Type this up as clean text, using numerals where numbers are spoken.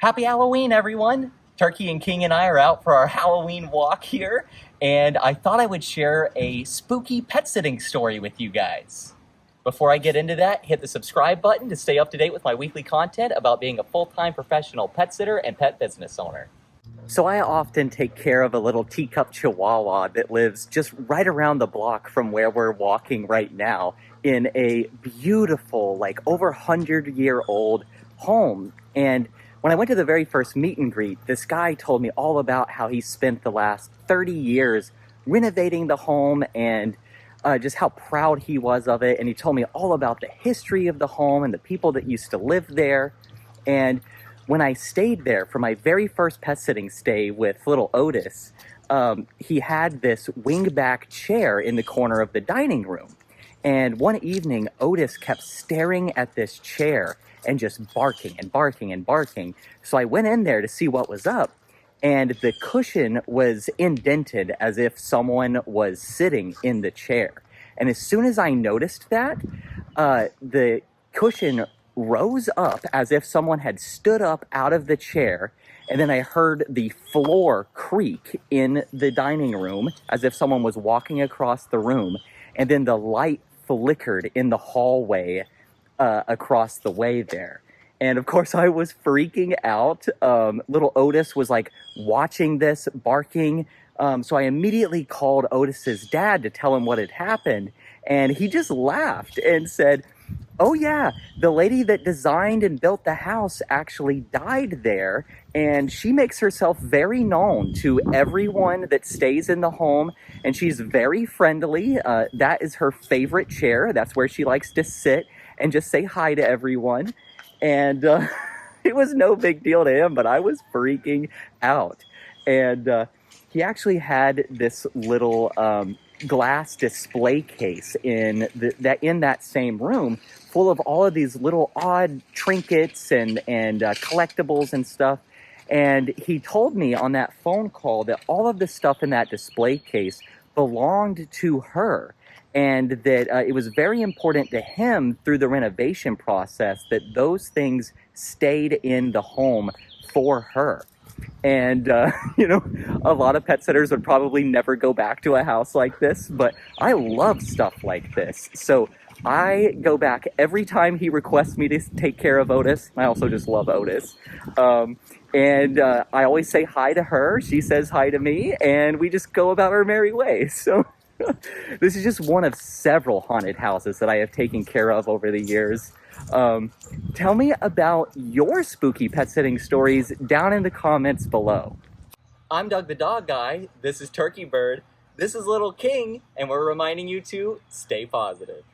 Happy Halloween, everyone! Turkey and King and I are out for our Halloween walk here, and I thought I would share a spooky pet sitting story with you guys. Before I get into that, hit the subscribe button to stay up to date with my weekly content about being a full-time professional pet sitter and pet business owner. So I often take care of a little teacup chihuahua that lives just right around the block from where we're walking right now in a beautiful, like over 100-year-old home. And when I went to the very first meet and greet, this guy told me all about how he spent the last 30 years renovating the home and just how proud he was of it. And he told me all about the history of the home and the people that used to live there. And when I stayed there for my very first pet sitting stay with little Otis, he had this wingback chair in the corner of the dining room. And one evening, Otis kept staring at this chair and just barking and barking and barking. So I went in there to see what was up, and the cushion was indented as if someone was sitting in the chair. And as soon as I noticed that, the cushion rose up as if someone had stood up out of the chair, and then I heard the floor creak in the dining room as if someone was walking across the room, and then the light flickered in the hallway across the way there. And of course I was freaking out. Little Otis was like watching this, barking. So I immediately called Otis's dad to tell him what had happened, and he just laughed and said, "Oh yeah, the lady that designed and built the house actually died there, and she makes herself very known to everyone that stays in the home, and she's very friendly. That is her favorite chair. That's where she likes to sit and just say hi to everyone." And it was no big deal to him, but I was freaking out. And he actually had this little glass display case in that same room, full of all of these little odd trinkets and collectibles and stuff. And he told me on that phone call that all of the stuff in that display case belonged to her, and that it was very important to him through the renovation process that those things stayed in the home for her. And, a lot of pet sitters would probably never go back to a house like this, but I love stuff like this. So I go back every time he requests me to take care of Otis. I also just love Otis. And I always say hi to her. She says hi to me, and we just go about our merry way. So this is just one of several haunted houses that I have taken care of over the years. Tell me about your spooky pet sitting stories down in the comments below. I'm Doug the Dog Guy. This is Turkey Bird. This is Little King, and we're reminding you to stay positive.